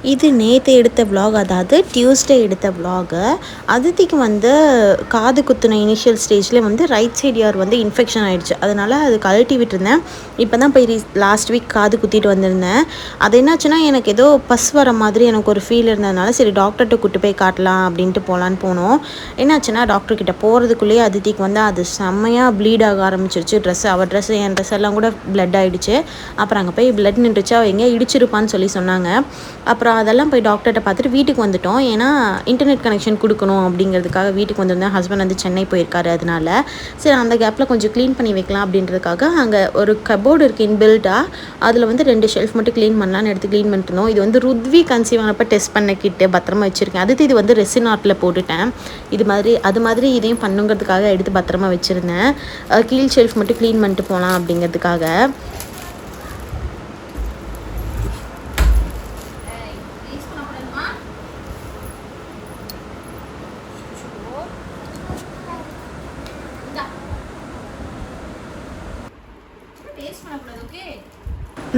இது நேற்று எடுத்த விலாக், அதாவது டியூஸ்டே எடுத்த விலாகு. அதித்திக்கு வந்து காது குத்துன இனிஷியல் ஸ்டேஜில் வந்து ரைட் சைடு இயர் வந்து இன்ஃபெக்ஷன் ஆகிடுச்சு. அதனால் அது கழட்டி விட்டுருந்தேன். இப்போ தான் போய் லாஸ்ட் வீக் காது குத்திட்டு வந்திருந்தேன். அது என்னாச்சுன்னா எனக்கு ஏதோ பஸ் வர மாதிரி எனக்கு ஒரு ஃபீல் இருந்ததுனால சரி டாக்டர்கிட்ட கூட்டு போய் காட்டலாம் அப்படின்ட்டு போகலான்னு போனோம். என்னாச்சுன்னா டாக்டர்கிட்ட போகிறதுக்குள்ளேயே அதித்திக்கு வந்து அது செம்மையாக ப்ளீட் ஆக ஆரம்பிச்சிருச்சு. அவள் ட்ரெஸ்ஸு என் ட்ரெஸ் எல்லாம் கூட ப்ளட் ஆகிடுச்சு. அப்புறம் அங்கே போய் ப்ளட் நின்றுச்சு. அவள் எங்கேயா இடிச்சிருப்பான்னு சொன்னாங்க. அப்புறம் அதெல்லாம் போய் டாக்டர்கிட்ட பார்த்துட்டு வீட்டுக்கு வந்துட்டோம். ஏன்னா இன்டர்நெட் கனெக்ஷன் கொடுக்கணும் அப்படிங்கிறதுக்காக வீட்டுக்கு வந்திருந்தேன். ஹஸ்பண்ட் வந்து சென்னை போயிருக்காரு. அதனால சரி அந்த கேப்பில் கொஞ்சம் க்ளீன் பண்ணி வைக்கலாம் அப்படின்றதுக்காக அங்கே ஒரு கபோர்டு இருக்குது இன்பில்ட்டாக. அதில் வந்து 2 ஷெல்ஃப் மட்டும் க்ளீன் பண்ணலான்னு எடுத்து க்ளீன் பண்ணிட்டுருந்தோம். இது வந்து ருத்வி கன்சீவ் ஆனப்போ டெஸ்ட் பண்ண கிட்டு பத்திரமா வச்சுருக்கேன். இது வந்து ரெசின் ஆர்ட்டில் போட்டுட்டேன். அது மாதிரி இதையும் பண்ணுங்கிறதுக்காக எடுத்து பத்திரமா வச்சுருந்தேன். கீழ் ஷெல்ஃப் மட்டும் க்ளீன் பண்ணிட்டு போகலாம் அப்படிங்கிறதுக்காக.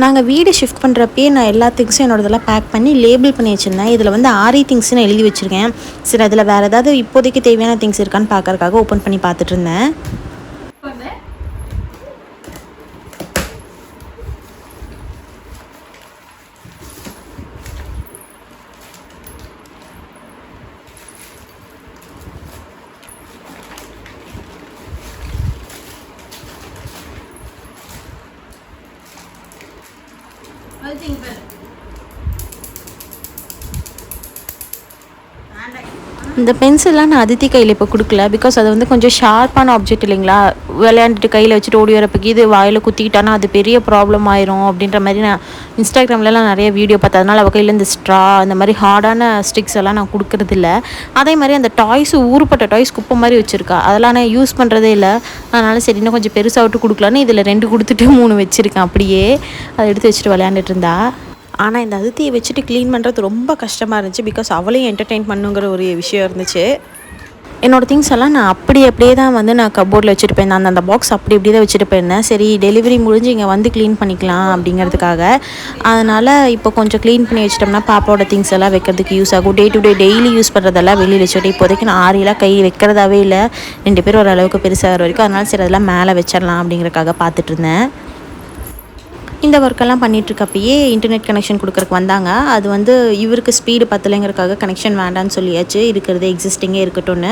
நாங்கள் வீடு ஷிஃப்ட் பண்ணுறப்பே நான் எல்லா திங்ஸும் என்னோடதெல்லாம் பேக் பண்ணி லேபிள் பண்ணி வச்சுருந்தேன். இதில் வந்து ஆரி திங்ஸ்னு எழுதி வச்சுருக்கேன். சரி அதில் வேறு ஏதாவது இப்போதைக்கு தேவையான திங்ஸ் இருக்கான்னு பார்க்கறதுக்காக ஓப்பன் பண்ணி பார்த்துட்டு இருந்தேன். இந்த பென்சில்லாம் நான் அதித்தி கையில் இப்போ கொடுக்கல. பிகாஸ் அது வந்து கொஞ்சம் ஷார்ப்பான ஆப்ஜெக்ட் இல்லைங்களா. விளையாண்டுட்டு கையில் வச்சுட்டு ஓடி வரப்போக்கு இது வாயில் குத்திக்கிட்டானா அது பெரிய ப்ராப்ளம் ஆயிரும் அப்படின்ற மாதிரி நான் இன்ஸ்டாகிராம்லலாம் நிறைய வீடியோ பார்த்தேன். அதனால் அவள் கையில் இந்த ஸ்ட்ரா அந்த மாதிரி ஹார்டான ஸ்டிக்ஸ் எல்லாம் நான் கொடுக்குறதில்ல. அதே மாதிரி அந்த டாய்ஸ் ஊறுப்பட்ட டாய்ஸ் குப்பை மாதிரி வச்சுருக்கா. அதெல்லாம் நான் யூஸ் பண்ணுறதே இல்லை. அதனால் சரி இன்னும் கொஞ்சம் பெருசாக விட்டு கொடுக்கலான்னு இதில் 2 கொடுத்துட்டு 3 வச்சுருக்கேன். அப்படியே அதை எடுத்து வச்சுட்டு விளையாண்டுட்டு இருந்தா. ஆனால் இந்த அதித்தியை வச்சுட்டு க்ளீன் பண்ணுறது ரொம்ப கஷ்டமாக இருந்துச்சு. பிகாஸ் அவளையும் என்டர்டெயின் பண்ணுங்கிற ஒரு விஷயம் இருந்துச்சு. என்னோடய திங்ஸ் எல்லாம் நான் அப்படியே தான் வந்து நான் கபோர்டில் வச்சுட்டு போயிருந்தேன். அந்த பாக்ஸ் அப்படி தான் வச்சுட்டு போயிருந்தேன். சரி டெலிவரி முடிஞ்சு இங்கே வந்து க்ளீன் பண்ணிக்கலாம் அப்படிங்கிறதுக்காக. அதனால் இப்போ கொஞ்சம் க்ளீன் பண்ணி வச்சிட்டோம்னா பாப்பாவோட திங்ஸ் எல்லாம் வைக்கிறதுக்கு யூஸ் ஆகும். Day to day daily use பண்ணுறதெல்லாம் வெளியில் வச்சுட்டு இப்போதைக்கு நான் ஆரியெல்லாம் கை வைக்கிறதாவே இல்லை. 2 பேர் ஓரளவுக்கு பெருசாகிற வரைக்கும். அதனால் சரி அதெல்லாம் மேலே வச்சிடலாம் அப்படிங்கிறதுக்காக பார்த்துட்டு இருந்தேன். இந்த ஒர்க்கெல்லாம் பண்ணிகிட்ருக்கப்பயே இன்டர்நெட் கனெக்ஷன் கொடுக்குறக்கு வந்தாங்க. அது வந்து இவருக்கு ஸ்பீடு பத்தலைங்கிறதுக்காக கனெக்ஷன் வேண்டான்னு சொல்லியாச்சு. இருக்கிறது எக்ஸிஸ்டிங்கே இருக்கட்டும்னு.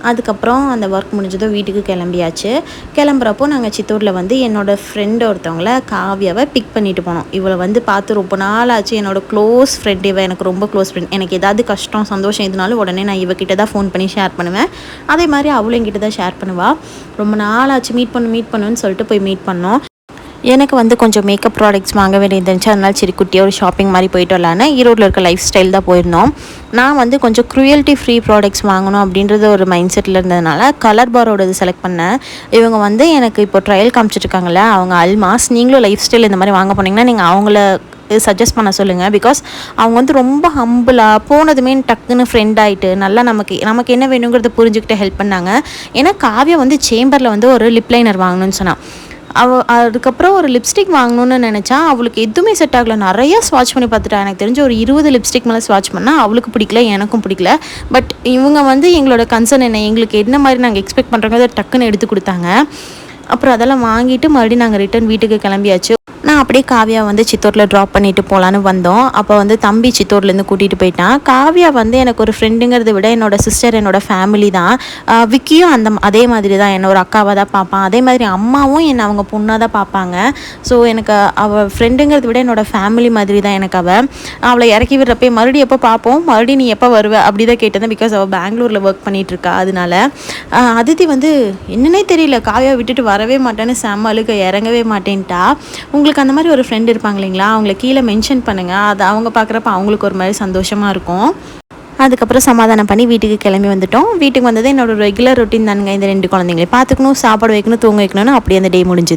அதுக்கப்புறம் அந்த ஒர்க் முடிஞ்சதும் வீட்டுக்கு கிளம்பியாச்சு. கிளம்புறப்போ நாங்கள் சித்தூரில் வந்து என்னோடய ஃப்ரெண்டு ஒருத்தவங்கள காவியாவை பிக் பண்ணிட்டு போனோம். இவளை வந்து பார்த்து ரொம்ப நாள் ஆச்சு. என்னோடய க்ளோஸ் ஃப்ரெண்ட் இவள், எனக்கு ரொம்ப க்ளோஸ் ஃப்ரெண்ட். எனக்கு ஏதாவது கஷ்டம் சந்தோஷம் எதுனாலும் உடனே நான் இவகிட்ட தான் ஃபோன் பண்ணி ஷேர் பண்ணுவேன். அதே மாதிரி அவளும் என்கிட்ட தான் ஷேர் பண்ணுவாள். ரொம்ப நாள் ஆச்சு மீட் பண்ணுன்னு சொல்லிட்டு போய் மீட் பண்ணோம். எனக்கு வந்து கொஞ்சம் மேக்கப் ப்ராடக்ட்ஸ் வாங்க வேண்டியது இருந்துச்சு. அதனால் சரி குட்டியாக ஒரு ஷாப்பிங் மாதிரி போயிட்டு வரலான்னு ஈரோட்டில் இருக்க லைஃப் ஸ்டைல் தான் போயிருந்தோம். நான் வந்து கொஞ்சம் க்ரூயல்ட்டி ஃப்ரீ ப்ராடக்ட்ஸ் வாங்கணும் அப்படின்றது ஒரு மைண்ட் செட்டில் இருந்ததுனால கலர் பாரோடது செலக்ட் பண்ணேன். இவங்க வந்து எனக்கு இப்போ ட்ரையல் காமிச்சிட்ருக்காங்களே, அவங்க அல்மாஸ். நீங்களும் லைஃப் ஸ்டைல் இந்த மாதிரி வாங்க போனீங்கன்னா நீங்கள் அவங்கள சஜஸ்ட் பண்ண சொல்லுங்கள். பிகாஸ் அவங்க வந்து ரொம்ப ஹம்பிளாக போனதுமே டக்குன்னு ஃப்ரெண்ட் ஆகிட்டு நல்லா நமக்கு என்ன வேணுங்கிறத புரிஞ்சுக்கிட்டு ஹெல்ப் பண்ணாங்க. ஏன்னா காவியா வந்து சேம்பரில் வந்து ஒரு லிப் லைனர் வாங்கணும்னு சொன்னான். அதுக்கப்புறம் ஒரு லிப்ஸ்டிக் வாங்கணும்னு நினச்சா அவளுக்கு எதுவுமே செட் ஆகலை. நிறையா ஸ்வாட்ச் பண்ணி பார்த்துட்டா. எனக்கு தெரிஞ்ச ஒரு 20 லிப்ஸ்டிக் மேலே ஸ்வாட்ச் பண்ணால் அவளுக்கு பிடிக்கல, எனக்கும் பிடிக்கல. பட் இவங்க வந்து எங்களோட கன்சர்ன் என்ன, எங்களுக்கு என்ன மாதிரி நாங்கள் எக்ஸ்பெக்ட் பண்ணுறோங்கிறத டக்குன்னு எடுத்து கொடுத்தாங்க. அப்புறம் அதெல்லாம் வாங்கிட்டு மறுபடியும் நாங்கள் ரிட்டர்ன் வீட்டுக்கு கிளம்பியாச்சு. நான் அப்படியே காவியா வந்து சித்தூரில் ட்ராப் பண்ணிவிட்டு போகலான்னு வந்தோம். அப்போ வந்து தம்பி சித்தூர்லேருந்து கூட்டிகிட்டு போயிட்டான். காவியா வந்து எனக்கு ஒரு ஃப்ரெண்டுங்கிறத விட என்னோடய சிஸ்டர், என்னோடய ஃபேமிலி தான். விக்கியும் அதே மாதிரி தான் என்னை ஒரு அக்காவாக தான் பார்ப்பான். அதே மாதிரி அம்மாவும் என்னை அவங்க பொண்ணாக தான் பார்ப்பாங்க. ஸோ எனக்கு அவள் ஃப்ரெண்டுங்கிறத விட என்னோடய ஃபேமிலி மாதிரி தான் எனக்கு அவளை இறக்கி விடுறப்பே மறுபடியும் எப்போ பார்ப்போம், மறுபடியும் நீ எப்போ வருவ அப்படி தான் கேட்டேன். பிகாஸ் அவள் பெங்களூரில் ஒர்க் பண்ணிகிட்ருக்கா. அதனால அதித்தி வந்து என்னன்னே தெரியல, காவியா விட்டுட்டு வரவே மாட்டேன்னு செம்ம அழுக, இறங்கவே மாட்டேன்ட்டா. உங்களுக்கு அந்த மாதிரி ஒரு ஃப்ரெண்ட் இருப்பாங்க இல்லைங்களா, அவங்கள கீழே மென்ஷன் பண்ணுங்கள். அது அவங்க பார்க்குறப்ப அவங்களுக்கு ஒரு மாதிரி சந்தோஷமாக இருக்கும். அதுக்கப்புறம் சமாதானம் பண்ணி வீட்டுக்கு கிளம்பி வந்துட்டோம். வீட்டுக்கு வந்தது என்னோடய ரெகுலர் ரொட்டீன் தானுங்க. இந்த 2 குழந்தைங்களே பார்த்துக்கணும், சாப்பாடு வைக்கணும், தூங்க வைக்கணும்னு அப்படியே அந்த டே முடிஞ்சுது.